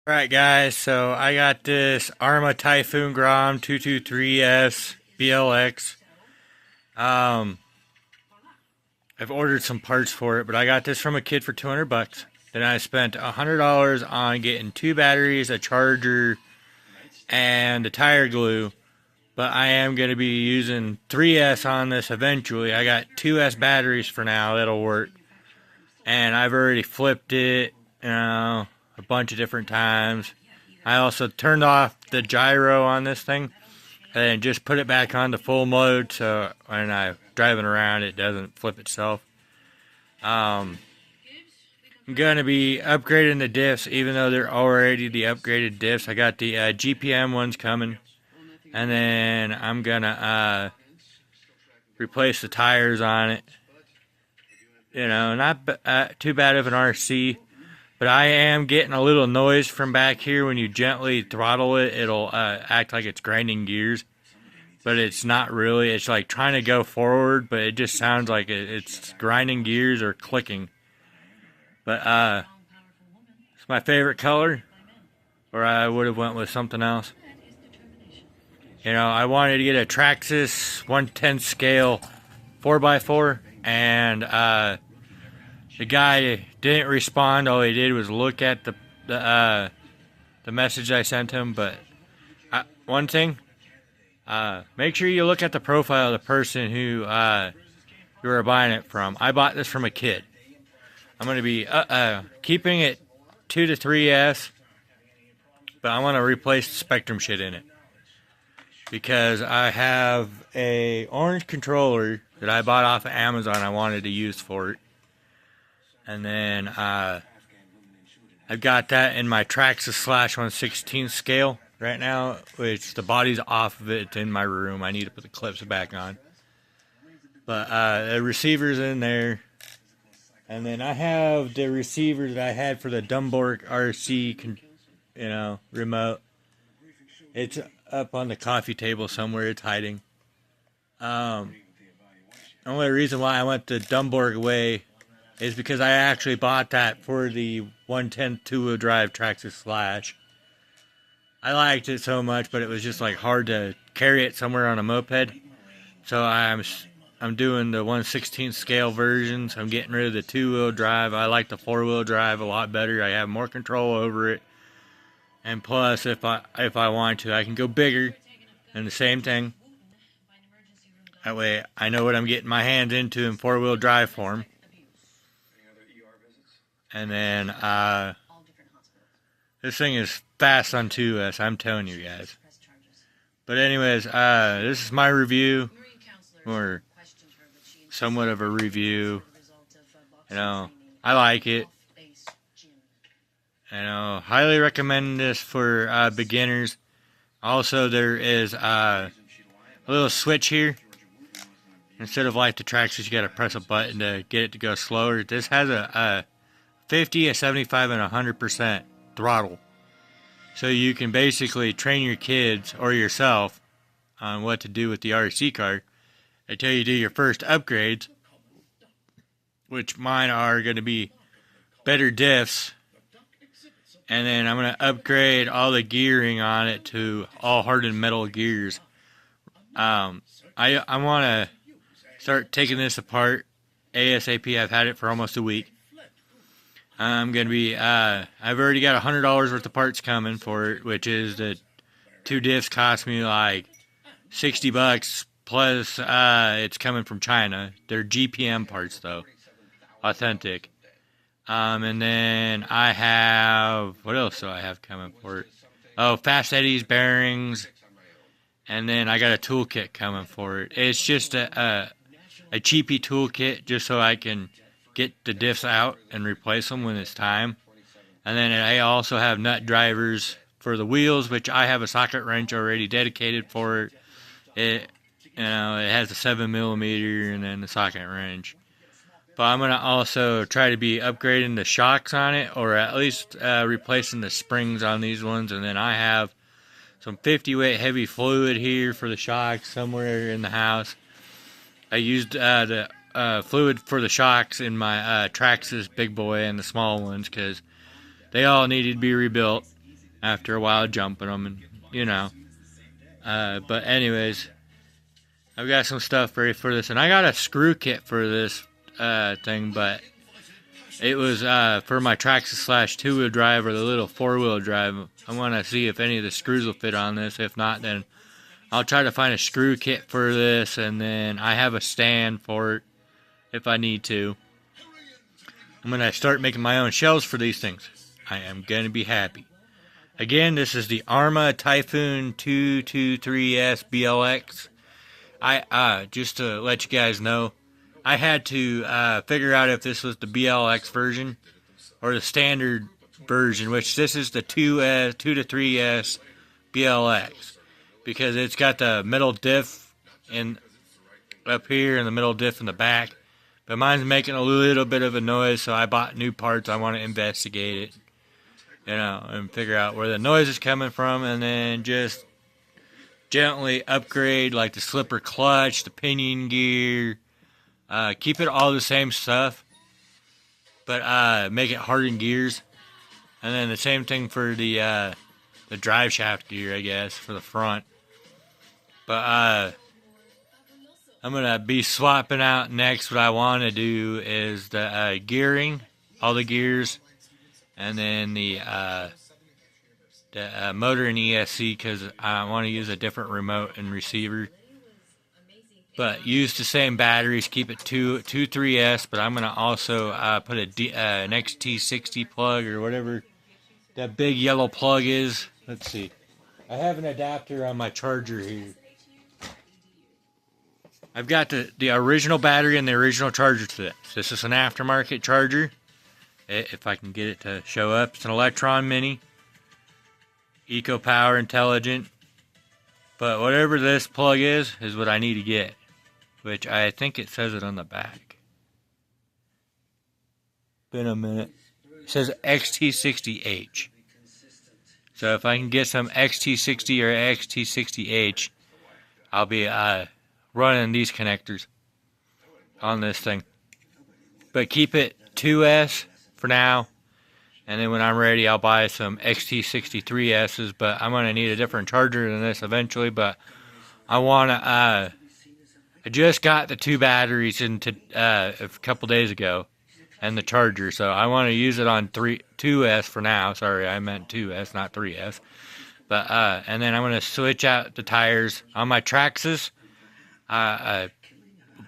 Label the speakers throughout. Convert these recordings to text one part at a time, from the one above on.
Speaker 1: Alright guys, so I got this Arrma Typhoon Grom 223S BLX. I've ordered some parts for it, but I got this from a kid for 200 bucks. Then I spent $100 on getting 2 batteries, a charger, and a tire glue. But I am going to be using 3S on this eventually. I got 2S batteries for now, that'll work. And I've already flipped it, a bunch of different times. I also turned off the gyro on this thing and just put it back on to full mode so when I'm driving around it doesn't flip itself. I'm going to be upgrading the diffs even though they're already the upgraded diffs. I got the GPM ones coming, and then I'm going to replace the tires on it. Not too bad of an RC. But I am getting a little noise from back here. When you gently throttle it, it'll act like it's grinding gears. But it's not really. It's like trying to go forward, but it just sounds like it's grinding gears or clicking. But it's my favorite color, or I would have went with something else. I wanted to get a Traxxas 1/10 scale 4x4, and the guy didn't respond. All he did was look at the message I sent him. But one thing, make sure you look at the profile of the person who you were buying it from. I bought this from a kid. I'm going to be keeping it 2 to 3S, but I want to replace the Spectrum shit in it because I have a orange controller that I bought off of Amazon. I wanted to use for it. And then I've got that in my Traxxas /1/16 scale right now, which the body's off of it. It's in my room. I need to put the clips back on. But the receiver's in there. And then I have the receiver that I had for the Dumborg RC, remote. It's up on the coffee table somewhere. It's hiding. The only reason why I went the Dumborg way is because I actually bought that for the 1/10 two-wheel drive Traxxas Slash. I liked it so much, but it was just like hard to carry it somewhere on a moped. So I'm doing the 1/16 scale versions. I'm getting rid of the two-wheel drive. I like the four-wheel drive a lot better. I have more control over it. And plus, if I want to, I can go bigger and the same thing. That way I know what I'm getting my hands into in four-wheel drive form. And then this thing is fast on 2S, I'm telling you guys. But anyways, this is my review, or somewhat of a review. I like it. Highly recommend this for beginners. Also, there is a little switch here. Instead of like the Traxxas, you got to press a button to get it to go slower. This has a 50, a 75, and 100% throttle. So you can basically train your kids or yourself on what to do with the RC car until you do your first upgrades, which mine are going to be better diffs. And then I'm going to upgrade all the gearing on it to all hardened metal gears. I want to start taking this apart ASAP. I've had it for almost a week. I'm going to be, I've already got $100 worth of parts coming for it, which is the 2 diffs cost me like 60 bucks, plus it's coming from China. They're GPM parts though, authentic. And then I have, what else do I have coming for it? Oh, fast eddies, bearings, and then I got a toolkit coming for it. It's just a cheapy toolkit just so I can get the diffs out and replace them when it's time. And then I also have nut drivers for the wheels, which I have a socket wrench already dedicated for it. It has a 7mm and then the socket wrench. But I'm going to also try to be upgrading the shocks on it, or at least replacing the springs on these ones. And then I have some 50 weight heavy fluid here for the shocks somewhere in the house. I used the fluid for the shocks in my Traxxas big boy and the small ones because they all needed to be rebuilt. after a while jumping them, and But anyways, I've got some stuff ready for this, and I got a screw kit for this thing, but it was for my Traxxas / two-wheel drive or the little four-wheel drive. I want to see if any of the screws will fit on this. If not, then I'll try to find a screw kit for this, and then I have a stand for it if I need to. I'm going to start making my own shells for these things. I am going to be happy. Again, this is the Arrma Typhoon 223S BLX. Just to let you guys know, I had to figure out if this was the BLX version or the standard version, which this is the 2 to 3S BLX, because it's got the middle diff up here and the middle diff in the back. But mine's making a little bit of a noise, so I bought new parts. I want to investigate it, and figure out where the noise is coming from, and then just gently upgrade, like the slipper clutch, the pinion gear, keep it all the same stuff, but make it hardened gears, and then the same thing for the drive shaft gear, I guess, for the front. But I'm gonna be swapping out next. What I want to do is the gearing, all the gears, and then the motor and ESC, because I want to use a different remote and receiver. But use the same batteries, keep it 3S, but I'm going to also put an XT60 plug or whatever that big yellow plug is. Let's see. I have an adapter on my charger here. I've got the original battery and the original charger to this. This is an aftermarket charger, if I can get it to show up. It's an Electron Mini. Eco Power Intelligent. But whatever this plug is what I need to get, which I think it says it on the back. Been a minute. It says XT60H. So if I can get some XT60 or XT60H, I'll be running these connectors on this thing. But keep it 2S for now. And then when I'm ready, I'll buy some XT63S's, but I'm going to need a different charger than this eventually. But I want to, I just got the 2 batteries into a couple days ago and the charger. So I want to use it on 2S for now. Sorry, I meant 2S, not 3S. But, and then I'm going to switch out the tires on my Traxxas. I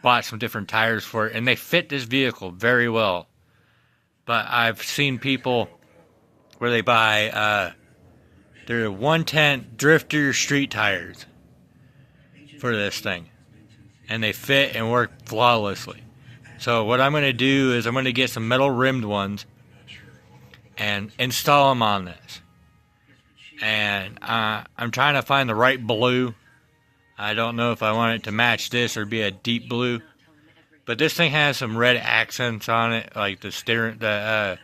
Speaker 1: bought some different tires for it, and they fit this vehicle very well. But I've seen people where they buy their 110 Drifter street tires for this thing, and they fit and work flawlessly. So what I'm going to do is I'm going to get some metal rimmed ones and install them on this. And I'm trying to find the right blue. I don't know if I want it to match this or be a deep blue. But this thing has some red accents on it, like the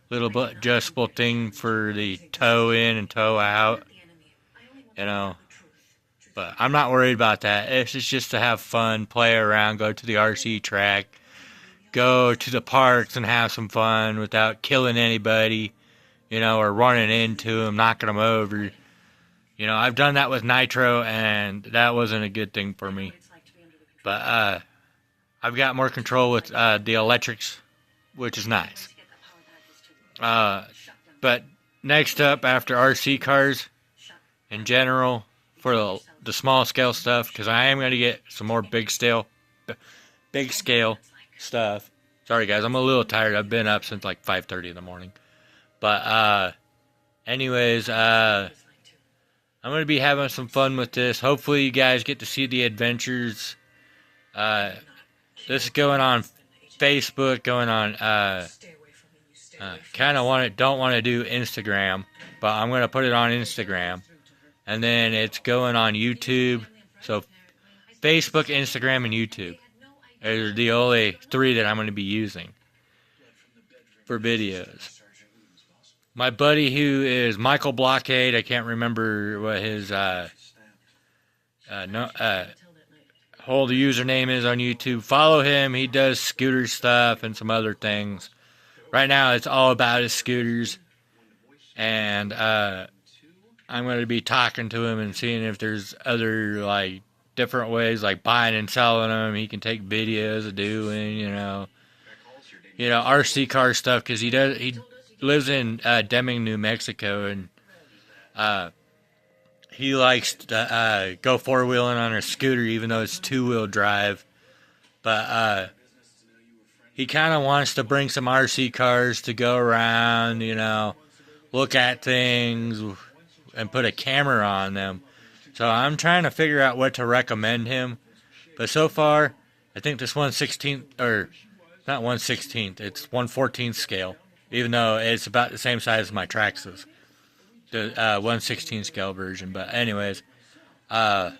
Speaker 1: little adjustable thing for the toe in and toe out, But I'm not worried about that. It's just to have fun, play around, go to the RC track, go to the parks and have some fun without killing anybody, or running into them, knocking them over. I've done that with Nitro, and that wasn't a good thing for me. But I've got more control with the electrics, which is nice. But next up, after RC cars in general, for the small scale stuff, because I am going to get some more big scale stuff. Sorry guys, I'm a little tired. I've been up since like 5:30 in the morning. But anyways, I'm going to be having some fun with this. Hopefully you guys get to see the adventures. This is going on Facebook, going on, don't want to do Instagram, but I'm going to put it on Instagram. And then it's going on YouTube. So Facebook, Instagram, and YouTube are the only 3 that I'm going to be using for videos. My buddy who is Michael Blockade, I can't remember what his whole username is on YouTube. Follow him. He does scooter stuff and some other things. Right now, it's all about his scooters. And I'm going to be talking to him and seeing if there's other, like, different ways, like buying and selling them. He can take videos of doing, RC car stuff, because he lives in Deming, New Mexico, and he likes to go four-wheeling on a scooter, even though it's two-wheel drive. But he kind of wants to bring some RC cars to go around, look at things, and put a camera on them. So I'm trying to figure out what to recommend him. But so far, I think this 1/16, or not 1/16, it's 1/14 scale. Even though it's about the same size as my Traxxas. The 1/16 scale version. But anyways, I'm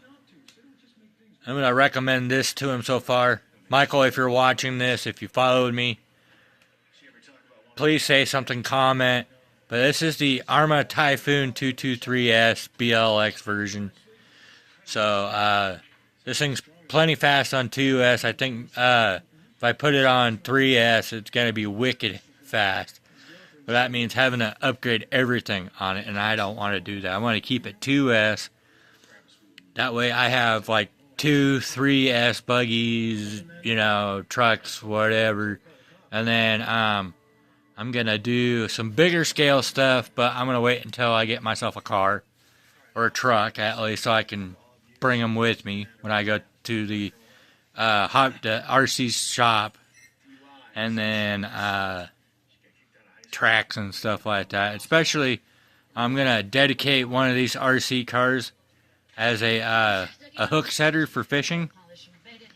Speaker 1: going to recommend this to him so far. Michael, if you're watching this, if you followed me, please say something, comment. But this is the Arrma Typhoon 223S BLX version. So this thing's plenty fast on 2S. I think if I put it on 3S, it's going to be wicked fast. But that means having to upgrade everything on it, and I don't want to do that. I want to keep it 2S. That way I have like 2, 3S buggies, trucks, whatever. And then I'm going to do some bigger scale stuff, but I'm going to wait until I get myself a car. Or a truck, at least, so I can bring them with me when I go to the RC shop. And then tracks and stuff like that. Especially, I'm going to dedicate one of these RC cars as a hook setter for fishing.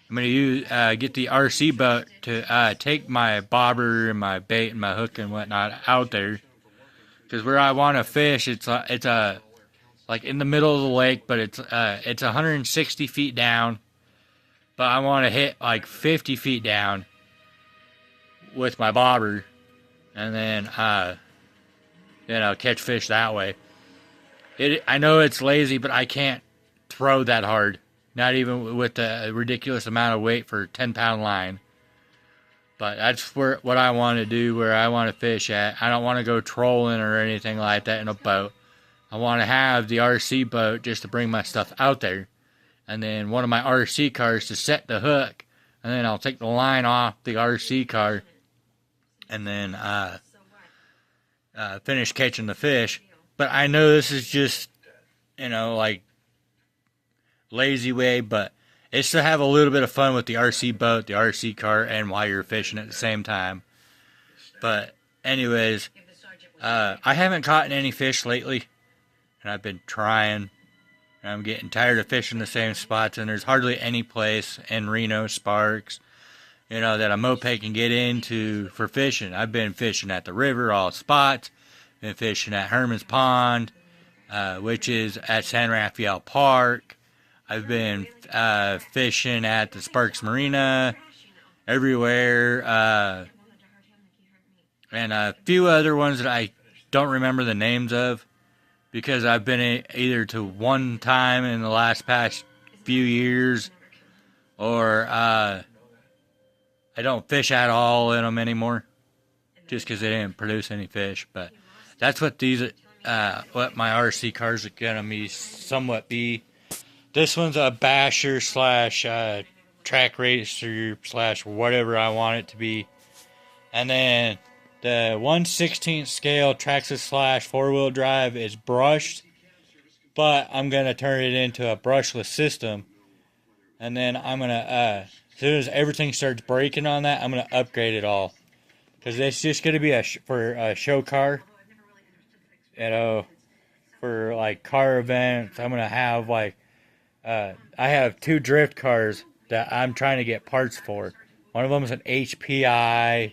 Speaker 1: I'm going to get the RC boat to take my bobber and my bait and my hook and whatnot out there. Because where I want to fish, it's like in the middle of the lake, but it's 160 feet down. But I want to hit like 50 feet down with my bobber, and then catch fish that way. I know it's lazy, but I can't throw that hard. Not even with the ridiculous amount of weight for a 10-pound line. But that's what I want to do, where I want to fish at. I don't want to go trolling or anything like that in a boat. I want to have the RC boat just to bring my stuff out there. And then one of my RC cars to set the hook. And then I'll take the line off the RC car. And then finish catching the fish. But I know this is just, like lazy way, but it's to have a little bit of fun with the RC boat, the RC car, and while you're fishing at the same time. But anyways, I haven't caught any fish lately, and I've been trying. And I'm getting tired of fishing the same spots, and there's hardly any place in Reno, Sparks, that a moped can get into for fishing. I've been fishing at the river, all spots. Been fishing at Herman's Pond, which is at San Rafael Park. I've been fishing at the Sparks Marina, everywhere, and a few other ones that I don't remember the names of, because I've been either to one time in the past few years, or I don't fish at all in them anymore, just because they didn't produce any fish. But that's what what my RC cars are gonna be. This one's a basher / track racer / whatever I want it to be. And then the 1/16 scale Traxxas / four-wheel drive is brushed, but I'm going to turn it into a brushless system. And then I'm going to, as soon as everything starts breaking on that, I'm going to upgrade it all. Because it's just going to be for a show car. For like car events. I'm going to have I have 2 drift cars that I'm trying to get parts for. One of them is an HPI,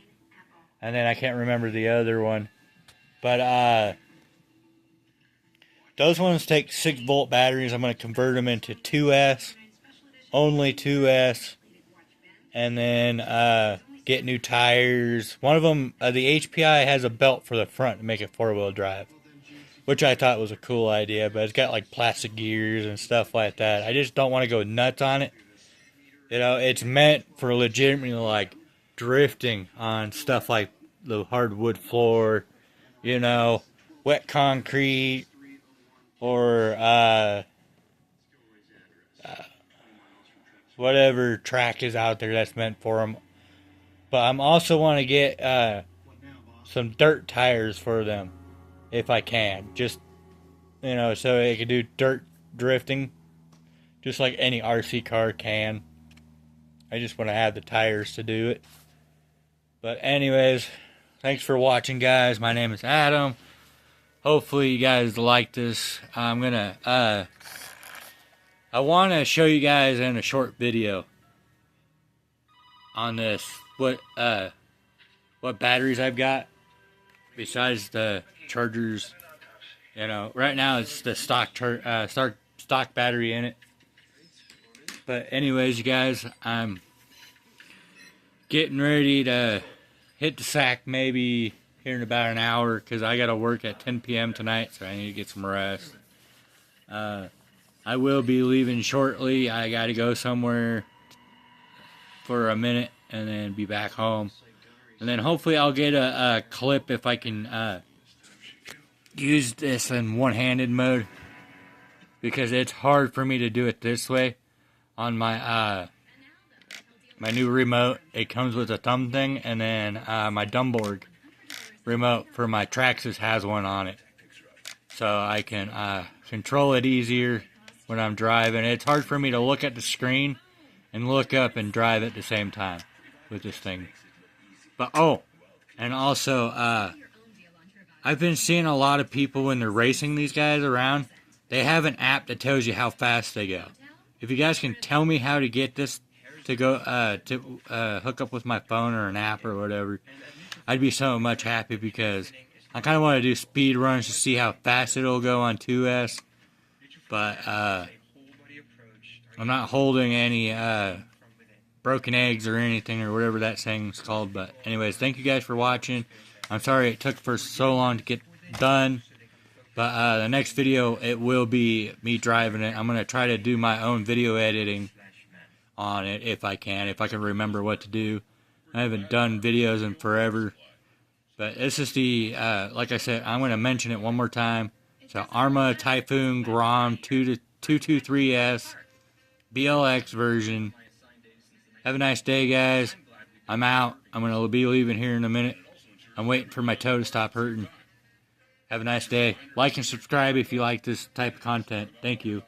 Speaker 1: and then I can't remember the other one. But those ones take 6-volt batteries. I'm going to convert them into 2S, only 2S, and then get new tires. One of them, the HPI, has a belt for the front to make it 4-wheel drive, which I thought was a cool idea, but it's got like plastic gears and stuff like that. I just don't want to go nuts on it. It's meant for legitimately like drifting on stuff like the hardwood floor, wet concrete, or whatever track is out there that's meant for them. But I'm also want to get some dirt tires for them if I can. Just, so it can do dirt drifting just like any RC car can. I just want to have the tires to do it. But anyways, thanks for watching, guys. My name is Adam. Hopefully you guys like this. I want to show you guys in a short video on this what batteries I've got besides the chargers. Right now it's the stock battery in it. But anyways, you guys, I'm getting ready to hit the sack maybe here in about an hour because I got to work at 10 p.m. tonight, so I need to get some rest. I will be leaving shortly. I got to go somewhere for a minute and then be back home. And then hopefully I'll get a clip if I can use this in one-handed mode, because it's hard for me to do it this way. On my my new remote, it comes with a thumb thing, and then my Dumbborg remote for my Traxxas has one on it, so I can control it easier when I'm driving. It's hard for me to look at the screen and look up and drive at the same time with this thing. But and also I've been seeing a lot of people when they're racing these guys around, they have an app that tells you how fast they go. If you guys can tell me how to get this to go hook up with my phone or an app or whatever, I'd be so much happy, because I kind of want to do speed runs to see how fast it'll go on 2S. But I'm not holding any broken eggs or anything or whatever that thing's called. But anyways, thank you guys for watching. I'm sorry it took for so long to get done. But the next video, it will be me driving it. I'm going to try to do my own video editing on it if I can remember what to do. I haven't done videos in forever. But this is the, like I said, I'm going to mention it one more time. So Arrma Typhoon Grom 223S BLX version. Have a nice day, guys. I'm out. I'm going to be leaving here in a minute. I'm waiting for my toe to stop hurting. Have a nice day. Like and subscribe if you like this type of content. Thank you.